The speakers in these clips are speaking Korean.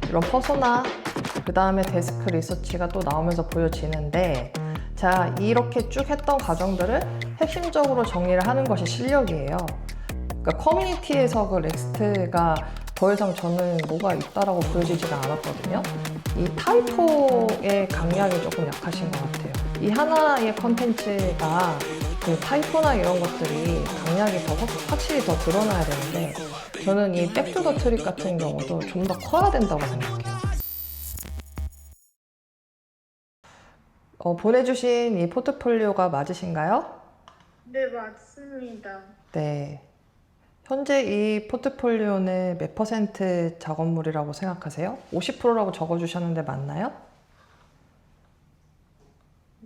이런 퍼소나, 그 다음에 데스크 리서치가 또 나오면서 보여지는데, 자, 이렇게 쭉 했던 과정들을 핵심적으로 정리를 하는 것이 실력이에요. 그러니까 커뮤니티에서 그 넥스트가 더 이상 저는 뭐가 있다라고 보여지지가 않았거든요. 이 타이포의 강약이 조금 약하신 것 같아요. 이 하나의 컨텐츠가 그 타이포나 이런 것들이 강약이 더 확실히 더 드러나야 되는데, 저는 이 백투더 트릭 같은 경우도 좀 더 커야 된다고 생각해요. 보내주신 이 포트폴리오가 맞으신가요? 네, 맞습니다. 네. 현재 이 포트폴리오는 몇 퍼센트 작업물이라고 생각하세요? 50%라고 적어주셨는데 맞나요?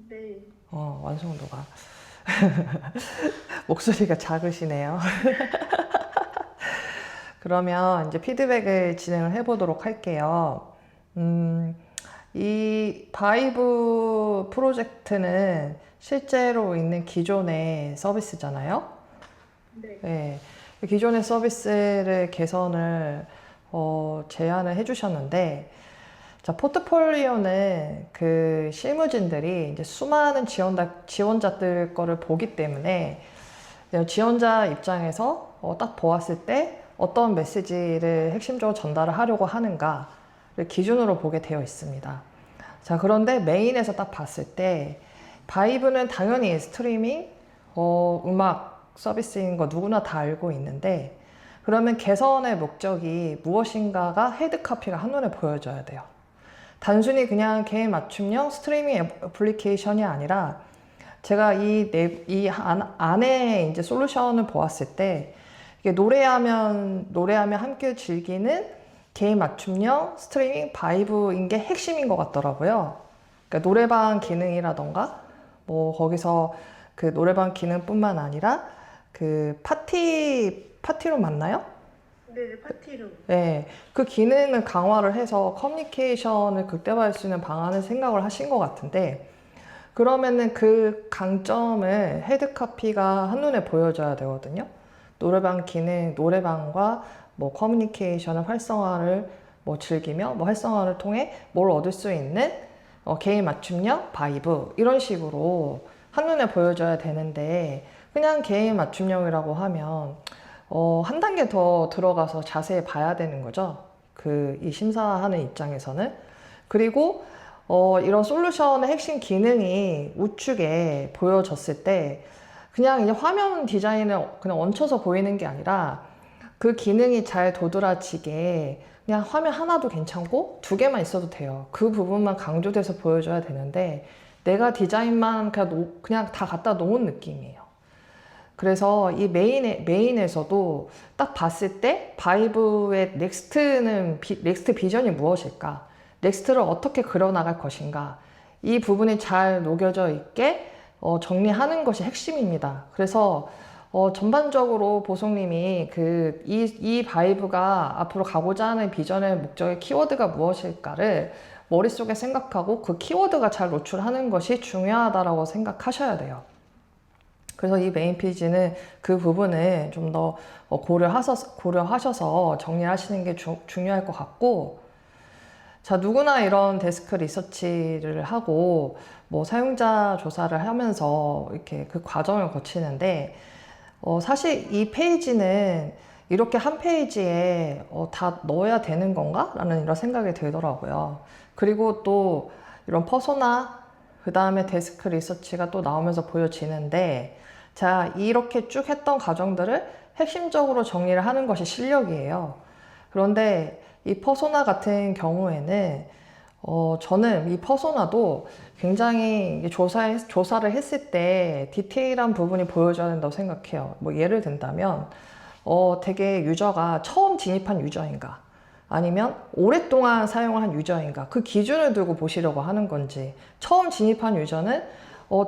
네. 완성도가. 목소리가 작으시네요. 그러면 이제 피드백을 진행을 해보도록 할게요. 이 바이브 프로젝트는 실제로 있는 기존의 서비스잖아요. 네. 네. 기존의 서비스를 개선을 제안을 해주셨는데, 자, 포트폴리오는 그 실무진들이 이제 수많은 지원자들 거를 보기 때문에 지원자 입장에서 딱 보았을 때 어떤 메시지를 핵심적으로 전달을 하려고 하는가를 기준으로 보게 되어 있습니다. 자, 그런데 메인에서 딱 봤을 때 바이브는 당연히 스트리밍, 음악 서비스인 거 누구나 다 알고 있는데, 그러면 개선의 목적이 무엇인가가 헤드카피가 한눈에 보여져야 돼요. 단순히 그냥 개인 맞춤형 스트리밍 애플리케이션이 아니라, 제가 이 안에 이제 솔루션을 보았을 때, 이게 노래하면 함께 즐기는 개인 맞춤형 스트리밍 바이브인 게 핵심인 것 같더라고요. 그러니까 노래방 기능이라던가, 뭐 거기서 그 노래방 기능뿐만 아니라 그 파티로 맞나요? 네, 파티룸. 네, 그 기능을 강화를 해서 커뮤니케이션을 극대화할 수 있는 방안을 생각을 하신 것 같은데, 그러면은 그 강점을 헤드카피가 한눈에 보여줘야 되거든요. 노래방 기능, 노래방과 뭐 커뮤니케이션을 활성화를 뭐 즐기며 뭐 활성화를 통해 뭘 얻을 수 있는 개인 맞춤형 바이브, 이런 식으로 한눈에 보여줘야 되는데, 그냥 개인 맞춤형이라고 하면 한 단계 더 들어가서 자세히 봐야 되는 거죠. 이 심사하는 입장에서는. 그리고 이런 솔루션의 핵심 기능이 우측에 보여졌을 때 그냥 이제 화면 디자인을 그냥 얹혀서 보이는 게 아니라, 그 기능이 잘 도드라지게 그냥 화면 하나도 괜찮고 두 개만 있어도 돼요. 그 부분만 강조돼서 보여줘야 되는데, 내가 디자인만 그냥 다 갖다 놓은 느낌이에요. 그래서 이 메인에서도 딱 봤을 때 바이브의 넥스트 비전이 무엇일까? 넥스트를 어떻게 그려나갈 것인가? 이 부분이 잘 녹여져 있게 정리하는 것이 핵심입니다. 그래서 전반적으로 보송님이 이 바이브가 앞으로 가고자 하는 비전의 목적의 키워드가 무엇일까를 머릿속에 생각하고 그 키워드가 잘 노출하는 것이 중요하다고 생각하셔야 돼요. 그래서 이 메인 페이지는 그 부분을 좀 더 고려하셔서 정리하시는 게 중요할 것 같고, 자, 누구나 이런 데스크 리서치를 하고 뭐 사용자 조사를 하면서 이렇게 그 과정을 거치는데, 사실 이 페이지는 이렇게 한 페이지에 다 넣어야 되는 건가? 라는 이런 생각이 들더라고요. 그리고 또 이런 퍼소나, 그 다음에 데스크 리서치가 또 나오면서 보여지는데, 자, 이렇게 쭉 했던 과정들을 핵심적으로 정리를 하는 것이 실력이에요. 그런데 이 퍼소나 같은 경우에는 저는 이 퍼소나도 굉장히 조사를 했을 때 디테일한 부분이 보여져야 된다고 생각해요. 뭐 예를 든다면 되게 유저가 처음 진입한 유저인가, 아니면 오랫동안 사용한 유저인가, 그 기준을 두고 보시려고 하는 건지, 처음 진입한 유저는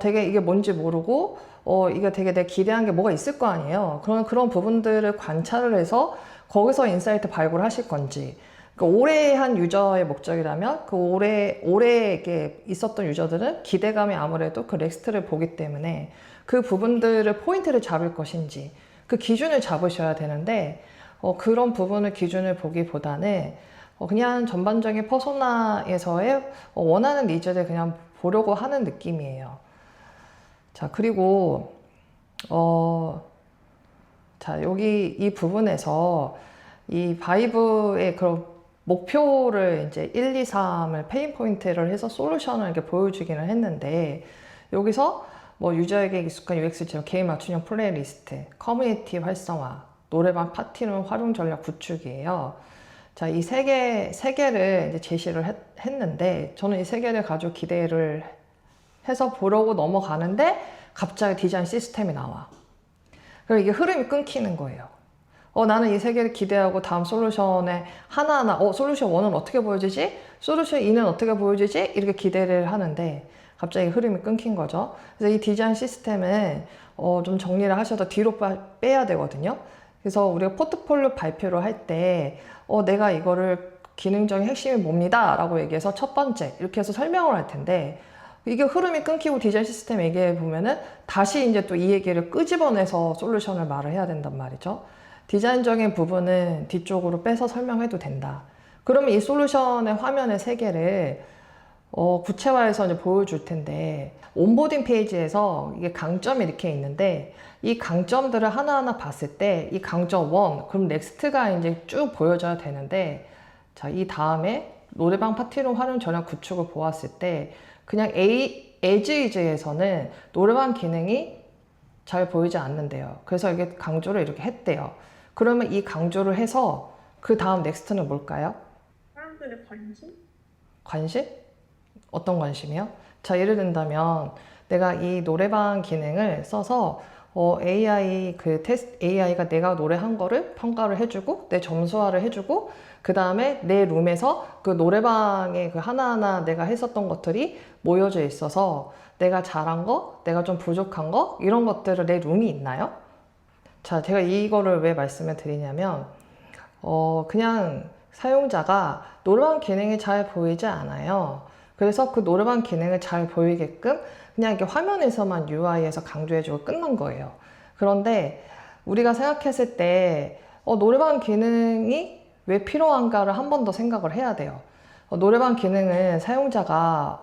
되게 이게 뭔지 모르고 이게 되게 내가 기대한 게 뭐가 있을 거 아니에요. 그런 부분들을 관찰을 해서 거기서 인사이트 발굴하실 건지, 오래 한 유저의 목적이라면 그 오래 이렇게 있었던 유저들은 기대감이 아무래도 그 넥스트를 보기 때문에 그 부분들을 포인트를 잡을 것인지, 그 기준을 잡으셔야 되는데, 그런 부분을 기준을 보기보다는 그냥 전반적인 퍼소나에서의 원하는 니즈를 그냥 보려고 하는 느낌이에요. 자, 그리고 자, 여기 이 부분에서 이 바이브의 그런 목표를 이제 1, 2, 3을 페인 포인트를 해서 솔루션을 이렇게 보여주기는 했는데, 여기서 뭐 유저에게 익숙한 UX 제어, 개인 맞춤형 플레이리스트, 커뮤니티 활성화, 노래방 파티룸 활용 전략 구축이에요. 자, 이 세 개를 이제 제시를 했는데, 저는 이 세 개를 가지고 기대를 해서 보려고 넘어가는데, 갑자기 디자인 시스템이 나와. 그리고 이게 흐름이 끊기는 거예요. 나는 이 세 개를 기대하고 다음 솔루션에 하나하나, 솔루션 1은 어떻게 보여지지? 솔루션 2는 어떻게 보여지지? 이렇게 기대를 하는데, 갑자기 흐름이 끊긴 거죠. 그래서 이 디자인 시스템은 좀 정리를 하셔서 뒤로 빼야 되거든요. 그래서 우리가 포트폴리오 발표를 할 때, 내가 이거를 기능적인 핵심이 뭡니다 라고 얘기해서 첫 번째, 이렇게 해서 설명을 할 텐데, 이게 흐름이 끊기고 디자인 시스템 얘기해 보면은 다시 이제 또 이 얘기를 끄집어내서 솔루션을 말을 해야 된단 말이죠. 디자인적인 부분은 뒤쪽으로 빼서 설명해도 된다. 그러면 이 솔루션의 화면의 세 개를 구체화해서 이제 보여줄 텐데, 온보딩 페이지에서 이게 강점이 이렇게 있는데, 이 강점들을 하나하나 봤을 때, 이 강점 1, 그럼 넥스트가 이제 쭉 보여져야 되는데, 자, 이 다음에 노래방 파티룸 활용 전략 구축을 보았을 때, 그냥 에즈이즈에서는 노래방 기능이 잘 보이지 않는데요. 그래서 이게 강조를 이렇게 했대요. 그러면 이 강조를 해서 그 다음 넥스트는 뭘까요? 사람들의 관심? 관심? 어떤 관심이요? 자, 예를 든다면 내가 이 노래방 기능을 써서 AI가 내가 노래한 거를 평가를 해주고 내 점수화를 해주고, 그 다음에 내 룸에서 그 노래방에 그 하나하나 내가 했었던 것들이 모여져 있어서 내가 잘한 거, 내가 좀 부족한 거, 이런 것들을 내 룸이 있나요? 자, 제가 이거를 왜 말씀을 드리냐면 그냥 사용자가 노래방 기능이 잘 보이지 않아요. 그래서 그 노래방 기능을 잘 보이게끔 그냥 이렇게 화면에서만 UI에서 강조해주고 끝난 거예요. 그런데 우리가 생각했을 때 노래방 기능이 왜 필요한가를 한 번 더 생각을 해야 돼요. 노래방 기능은 사용자가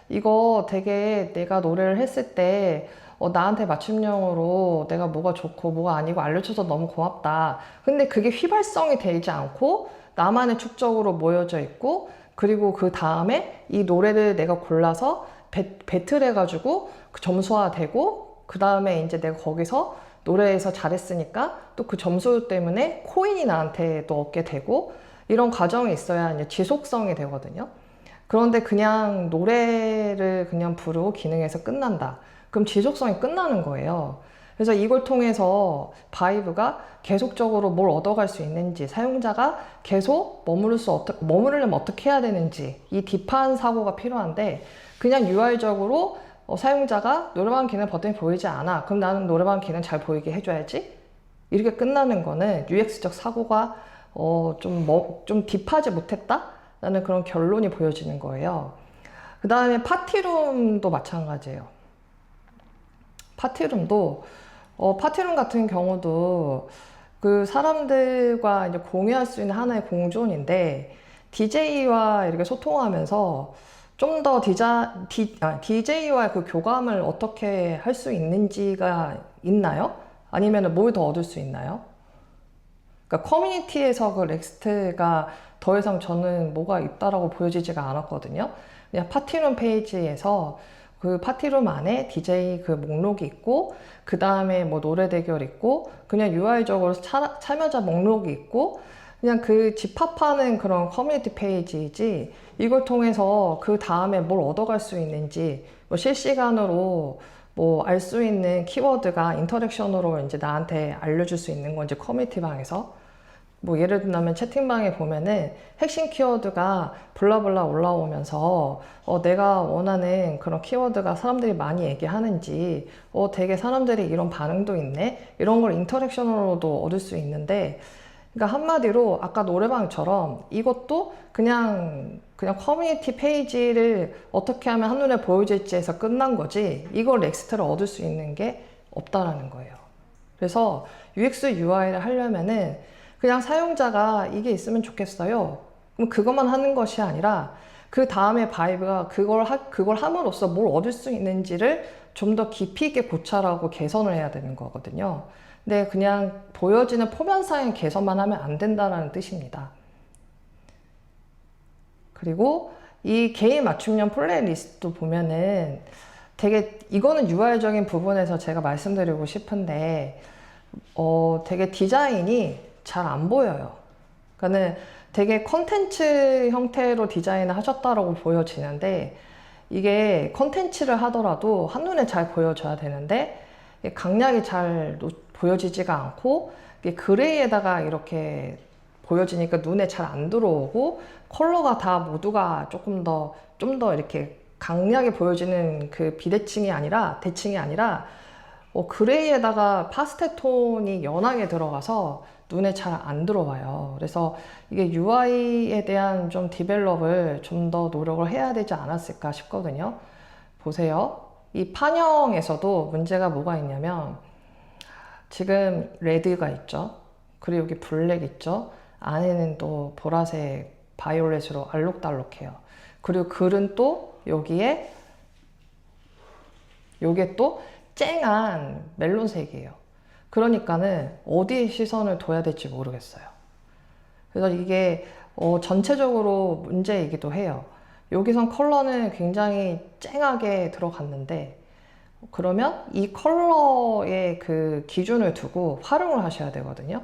이거 되게 내가 노래를 했을 때 나한테 맞춤형으로 내가 뭐가 좋고 뭐가 아니고 알려줘서 너무 고맙다. 근데 그게 휘발성이 되지 않고 나만의 축적으로 모여져 있고, 그리고 그 다음에 이 노래를 내가 골라서 배틀해가지고 점수화되고, 그 다음에 이제 내가 거기서 노래에서 잘했으니까 또 그 점수 때문에 코인이 나한테 또 얻게 되고, 이런 과정이 있어야 이제 지속성이 되거든요. 그런데 그냥 노래를 그냥 부르고 기능에서 끝난다. 그럼 지속성이 끝나는 거예요. 그래서 이걸 통해서 바이브가 계속적으로 뭘 얻어갈 수 있는지, 사용자가 계속 머무르려면 어떻게 해야 되는지, 이 딥한 사고가 필요한데, 그냥 UI적으로 사용자가 노래방 기능 버튼이 보이지 않아. 그럼 나는 노래방 기능 잘 보이게 해줘야지. 이렇게 끝나는 거는 UX적 사고가 좀 딥하지 못했다? 라는 그런 결론이 보여지는 거예요. 그 다음에 파티룸도 마찬가지예요. 파티룸도 파티룸 같은 경우도 그 사람들과 이제 공유할 수 있는 하나의 공존인데, DJ와 이렇게 소통하면서 좀 더 DJ와 그 교감을 어떻게 할 수 있는지가 있나요? 아니면 뭘 더 얻을 수 있나요? 그러니까 커뮤니티에서 그 넥스트가 더 이상 저는 뭐가 있다라고 보여지지가 않았거든요. 그냥 파티룸 페이지에서 그 파티룸 안에 DJ 그 목록이 있고, 그 다음에 뭐 노래 대결 있고, 그냥 UI적으로 참여자 목록이 있고, 그냥 그 집합하는 그런 커뮤니티 페이지이지, 이걸 통해서 그 다음에 뭘 얻어갈 수 있는지, 뭐 실시간으로 뭐 알 수 있는 키워드가 인터랙션으로 이제 나한테 알려줄 수 있는 건지, 커뮤니티 방에서 뭐 예를 들면 채팅방에 보면은 핵심 키워드가 블라블라 올라오면서 내가 원하는 그런 키워드가 사람들이 많이 얘기하는지, 되게 사람들이 이런 반응도 있네, 이런 걸 인터랙션으로도 얻을 수 있는데, 그러니까 한마디로 아까 노래방처럼 이것도 그냥 커뮤니티 페이지를 어떻게 하면 한눈에 보여질지 해서 끝난 거지, 이걸 넥스트를 얻을 수 있는 게 없다라는 거예요. 그래서 UX UI를 하려면은 그냥 사용자가 이게 있으면 좋겠어요, 그럼 그것만 하는 것이 아니라 그 다음에 바이브가 그걸 함으로써 뭘 얻을 수 있는지를 좀 더 깊이 있게 고찰하고 개선을 해야 되는 거거든요. 근데 그냥 보여지는 표면상의 개선만 하면 안 된다는 뜻입니다. 그리고 이 개인 맞춤형 플레이리스트도 보면은 되게 이거는 UI적인 부분에서 제가 말씀드리고 싶은데 되게 디자인이 잘 안 보여요. 그러니까는 되게 컨텐츠 형태로 디자인을 하셨다라고 보여지는데 이게 컨텐츠를 하더라도 한눈에 잘 보여져야 되는데 강약이 잘 보여지지가 않고 이게 그레이에다가 이렇게 보여지니까 눈에 잘 안 들어오고 컬러가 다 모두가 좀 더 이렇게 강하게 보여지는 그 비대칭이 아니라 대칭이 아니라 그레이에다가 파스텔 톤이 연하게 들어가서 눈에 잘 안 들어와요. 그래서 이게 UI에 대한 좀 디벨롭을 좀 더 노력을 해야 되지 않았을까 싶거든요. 보세요. 이 판형에서도 문제가 뭐가 있냐면 지금 레드가 있죠. 그리고 여기 블랙 있죠. 안에는 또 보라색 바이올렛으로 알록달록해요. 그리고 글은 또 여기에 요게 또 쨍한 멜론색이에요. 그러니까는 어디에 시선을 둬야 될지 모르겠어요. 그래서 이게 전체적으로 문제이기도 해요. 여기선 컬러는 굉장히 쨍하게 들어갔는데 그러면 이 컬러의 그 기준을 두고 활용을 하셔야 되거든요.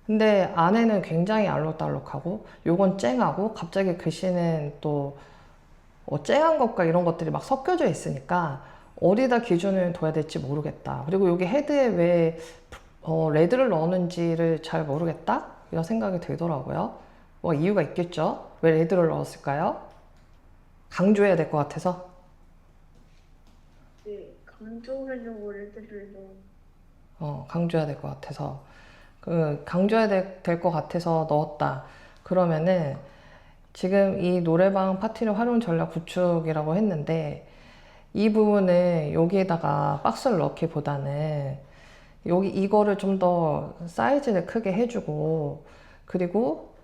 근데 안에는 굉장히 알록달록하고 요건 쨍하고 갑자기 글씨는 또 쨍한 것과 이런 것들이 막 섞여져 있으니까 어디다 기준을 둬야 될지 모르겠다. 그리고 여기 헤드에 왜 레드를 넣었는지를 잘 모르겠다? 이런 생각이 들더라고요. 뭐 이유가 있겠죠? 왜 레드를 넣었을까요? 강조해야 될 것 같아서? 네, 강조하려고 레드를 강조해야 될 것 같아서. 강조해야 될 것 같아서 넣었다. 그러면은 지금 이 노래방 파티를 활용 전략 구축이라고 했는데 이 부분은 여기에다가 박스를 넣기보다는 이거를 좀 더 사이즈를 크게 해주고 그리고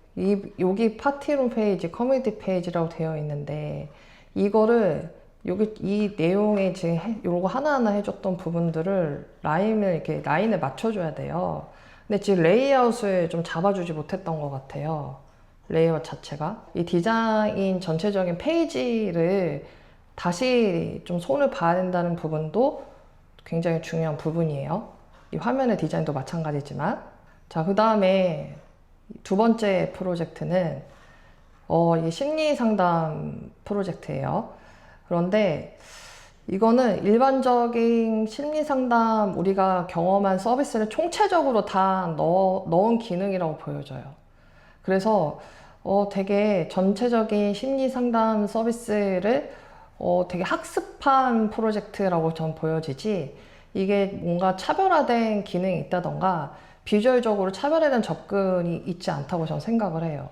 여기 파티룸 페이지, 커뮤니티 페이지라고 되어 있는데 이거를 이 내용에 지금 요거 하나하나 해줬던 부분들을 이렇게 라인을 맞춰줘야 돼요. 근데 지금 레이아웃을 좀 잡아주지 못했던 것 같아요. 레이아웃 자체가. 이 디자인 전체적인 페이지를 다시 좀 손을 봐야 된다는 부분도 굉장히 중요한 부분이에요. 이 화면의 디자인도 마찬가지지만. 자, 그 다음에 두 번째 프로젝트는 이 심리 상담 프로젝트예요. 그런데 이거는 일반적인 심리 상담 우리가 경험한 서비스를 총체적으로 다 넣은 기능이라고 보여져요. 그래서 되게 전체적인 심리 상담 서비스를 되게 학습한 프로젝트라고 전 보여지지 이게 뭔가 차별화된 기능이 있다던가 비주얼적으로 차별화된 접근이 있지 않다고 저는 생각을 해요.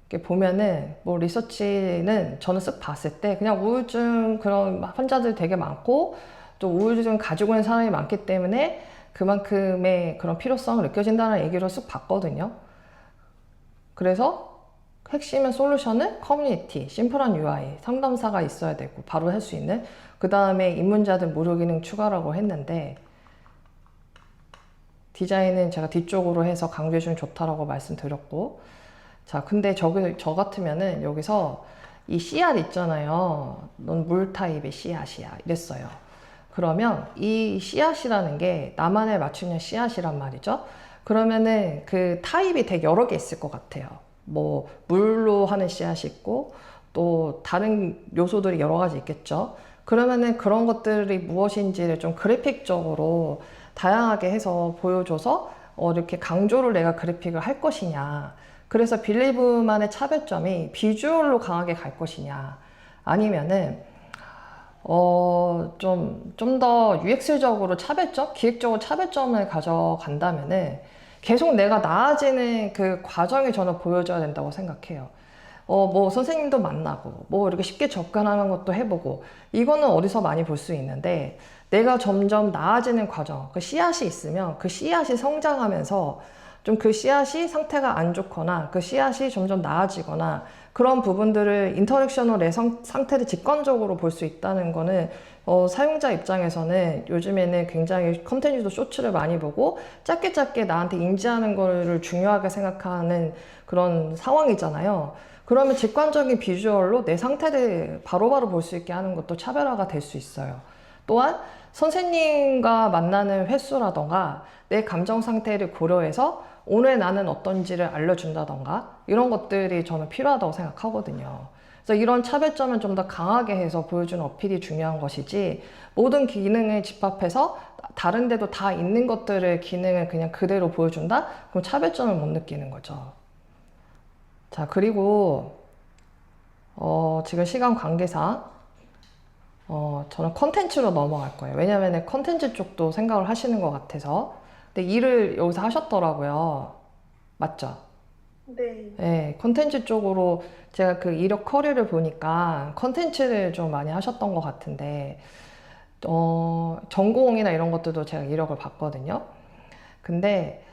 이렇게 보면은 뭐 리서치는 저는 쓱 봤을 때 그냥 우울증 그런 환자들 되게 많고 또 우울증 가지고 있는 사람이 많기 때문에 그만큼의 그런 필요성을 느껴진다는 얘기를 쓱 봤거든요. 그래서 핵심은 솔루션은 커뮤니티, 심플한 UI, 상담사가 있어야 되고 바로 할 수 있는 그 다음에 입문자들 무료 기능 추가라고 했는데 디자인은 제가 뒤쪽으로 해서 강조해주면 좋다라고 말씀드렸고 자 근데 저 같으면은 여기서 이 씨앗 있잖아요. 넌 물 타입의 씨앗이야 이랬어요. 그러면 이 씨앗이라는 게 나만의 맞춤형 씨앗이란 말이죠. 그러면은 그 타입이 되게 여러 개 있을 것 같아요. 뭐 물로 하는 씨앗이 있고 또 다른 요소들이 여러 가지 있겠죠. 그러면은 그런 것들이 무엇인지를 좀 그래픽적으로 다양하게 해서 보여줘서 이렇게 강조를 내가 그래픽을 할 것이냐. 그래서 빌리브만의 차별점이 비주얼로 강하게 갈 것이냐. 아니면은 좀 더 UX적으로 차별점, 기획적으로 차별점을 가져간다면은 계속 내가 나아지는 그 과정이 저는 보여줘야 된다고 생각해요. 뭐 선생님도 만나고 뭐 이렇게 쉽게 접근하는 것도 해보고 이거는 어디서 많이 볼 수 있는데 내가 점점 나아지는 과정, 그 씨앗이 있으면 그 씨앗이 성장하면서 좀 그 씨앗이 상태가 안 좋거나 그 씨앗이 점점 나아지거나 그런 부분들을 인터랙션으로 내 상태를 직관적으로 볼 수 있다는 거는 사용자 입장에서는 요즘에는 굉장히 컨텐츠도 쇼츠를 많이 보고 짧게 짧게 나한테 인지하는 거를 중요하게 생각하는 그런 상황이잖아요. 그러면 직관적인 비주얼로 내 상태를 바로바로 볼 수 있게 하는 것도 차별화가 될 수 있어요. 또한 선생님과 만나는 횟수라던가 내 감정 상태를 고려해서 오늘 나는 어떤지를 알려준다던가 이런 것들이 저는 필요하다고 생각하거든요. 그래서 이런 차별점을 좀 더 강하게 해서 보여주는 어필이 중요한 것이지 모든 기능을 집합해서 다른 데도 다 있는 것들을 기능을 그냥 그대로 보여준다? 그럼 차별점을 못 느끼는 거죠. 자, 그리고 지금 시간 관계상 저는 컨텐츠로 넘어갈 거예요. 왜냐면 컨텐츠 쪽도 생각을 하시는 것 같아서. 근데 일을 여기서 하셨더라고요. 맞죠? 네. 네, 컨텐츠 쪽으로 제가 그 이력 커리어를 보니까 컨텐츠를 좀 많이 하셨던 것 같은데, 전공이나 이런 것들도 제가 이력을 봤거든요. 근데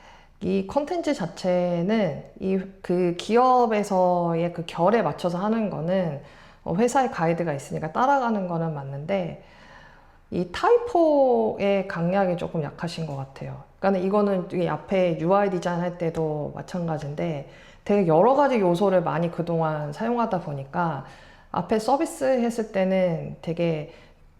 이 컨텐츠 자체는 이 그 기업에서의 그 결에 맞춰서 하는 거는 회사의 가이드가 있으니까 따라가는 거는 맞는데 이 타이포의 강약이 조금 약하신 것 같아요. 그러니까 이거는 이 앞에 UI 디자인 할 때도 마찬가지인데 되게 여러 가지 요소를 많이 그동안 사용하다 보니까 앞에 서비스 했을 때는 되게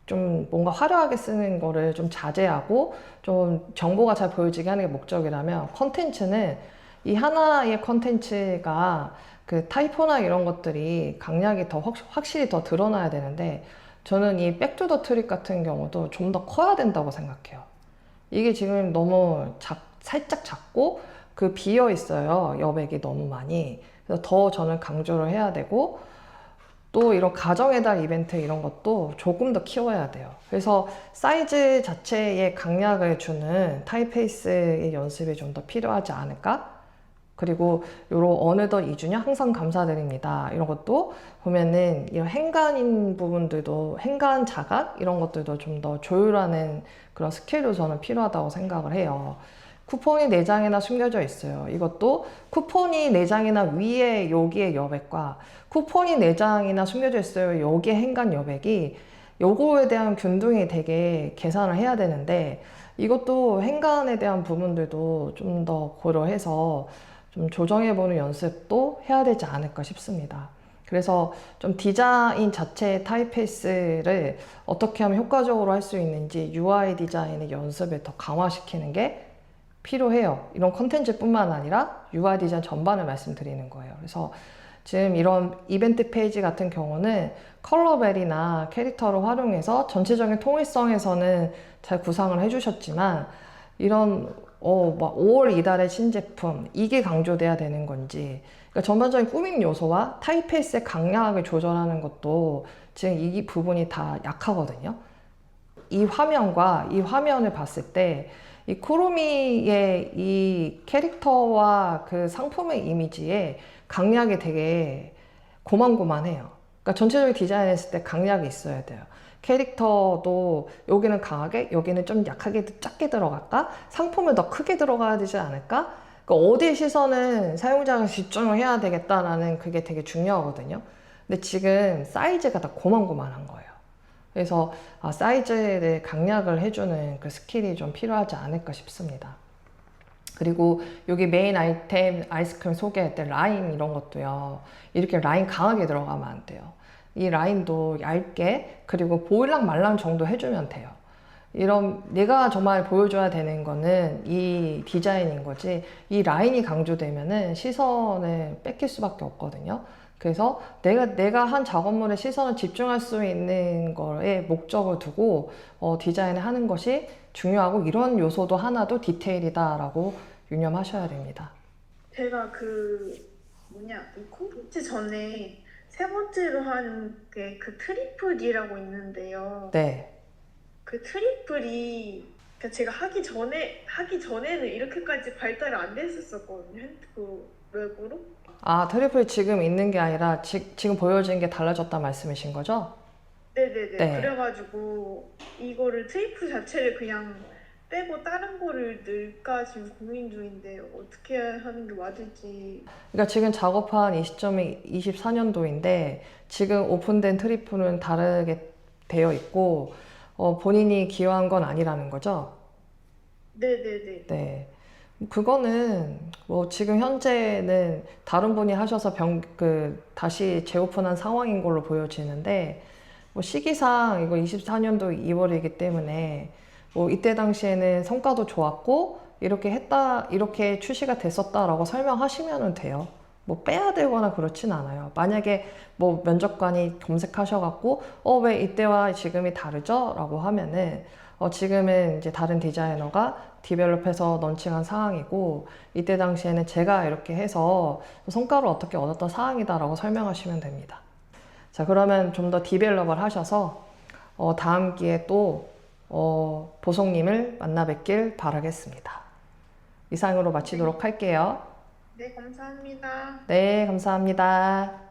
좀 뭔가 화려하게 쓰는 거를 좀 자제하고 좀 정보가 잘 보여지게 하는 게 목적이라면 컨텐츠는 이 하나의 컨텐츠가 그 타이포나 이런 것들이 강약이 더 확실히 더 드러나야 되는데 저는 이 백투더 트릭 같은 경우도 좀 더 커야 된다고 생각해요. 이게 지금 너무 살짝 작고 그 비어 있어요. 여백이 너무 많이. 그래서 더 저는 강조를 해야 되고 또 이런 가정의 달 이벤트 이런 것도 조금 더 키워야 돼요. 그래서 사이즈 자체에 강약을 주는 타이페이스의 연습이 좀 더 필요하지 않을까? 그리고 요런 어느덧 2주년 항상 감사드립니다. 이런 것도 보면은 이런 행간인 부분들도 행간 자각 이런 것들도 좀 더 조율하는 그런 스킬도 저는 필요하다고 생각을 해요. 쿠폰이 4장이나 숨겨져 있어요. 이것도 쿠폰이 4장이나 위에 여기에 여백과 쿠폰이 4장이나 숨겨져 있어요. 여기에 행간 여백이 요거에 대한 균등히 되게 계산을 해야 되는데 이것도 행간에 대한 부분들도 좀 더 고려해서 좀 조정해보는 연습도 해야 되지 않을까 싶습니다. 그래서 좀 디자인 자체의 타입페이스를 어떻게 하면 효과적으로 할 수 있는지 UI 디자인의 연습을 더 강화시키는 게 필요해요. 이런 컨텐츠뿐만 아니라 UI 디자인 전반을 말씀드리는 거예요. 그래서 지금 이런 이벤트 페이지 같은 경우는 컬러벨이나 캐릭터를 활용해서 전체적인 통일성에서는 잘 구상을 해주셨지만 이런 막 5월 이달의 신제품 이게 강조돼야 되는 건지 그러니까 전반적인 꾸민 요소와 타입페이스의 강약을 조절하는 것도 지금 이 부분이 다 약하거든요. 이 화면과 이 화면을 봤을 때 이 쿠루미의 이 캐릭터와 그 상품의 이미지에 강약이 되게 고만고만해요. 그러니까 전체적인 디자인했을 때 강약이 있어야 돼요. 캐릭터도 여기는 강하게 여기는 좀 약하게 작게 들어갈까? 상품을 더 크게 들어가야 되지 않을까? 그러니까 어디에 시선은 사용자가 집중을 해야 되겠다라는 그게 되게 중요하거든요. 근데 지금 사이즈가 다 고만고만한 거예요. 그래서 사이즈를 강약을 해주는 그 스킬이 좀 필요하지 않을까 싶습니다. 그리고 여기 메인 아이템 아이스크림 소개할 때 라인 이런 것도요. 이렇게 라인 강하게 들어가면 안 돼요. 이 라인도 얇게 그리고 보일랑 말랑 정도 해주면 돼요. 이런 내가 정말 보여줘야 되는 거는 이 디자인인 거지 이 라인이 강조되면은 시선을 뺏길 수밖에 없거든요. 그래서 내가 한 작업물에 시선을 집중할 수 있는 거에 목적을 두고 디자인을 하는 것이 중요하고 이런 요소도 하나도 디테일이다라고 유념하셔야 됩니다. 제가 이 콘텐츠 전에 세 번째로 한 게 그 트리플이라고 있는데요. 네. 그 트리플이 그러니까 제가 하기 전에는 이렇게까지 발달이 안 됐었거든요. 그 웹으로. 트리플 지금 있는 게 아니라 지금 보여진 게 달라졌다 말씀이신 거죠? 네네네. 네. 그래가지고 이거를 트리플 자체를 그냥 빼고 다른 거를 넣을까 지금 고민 중인데 어떻게 하는 게 맞을지. 그러니까 지금 작업한 이 시점이 24년도인데 지금 오픈된 트리플은 다르게 되어 있고 본인이 기여한 건 아니라는 거죠? 네네네. 네. 그거는 뭐 지금 현재는 다른 분이 하셔서 다시 재오픈한 상황인 걸로 보여지는데 뭐 시기상 이거 24년도 2월이기 때문에 뭐 이때 당시에는 성과도 좋았고 이렇게 했다, 이렇게 출시가 됐었다라고 설명하시면 돼요. 뭐 빼야 되거나 그렇진 않아요. 만약에 뭐 면접관이 검색하셔갖고 왜 이때와 지금이 다르죠? 라고 하면은 지금은 이제 다른 디자이너가 디벨롭해서 런칭한 상황이고 이때 당시에는 제가 이렇게 해서 성과를 어떻게 얻었던 상황이다라고 설명하시면 됩니다. 자, 그러면 좀 더 디벨롭을 하셔서 다음 기회에 또 보송님을 만나 뵙길 바라겠습니다. 이상으로 마치도록 할게요. 네, 감사합니다. 네, 감사합니다.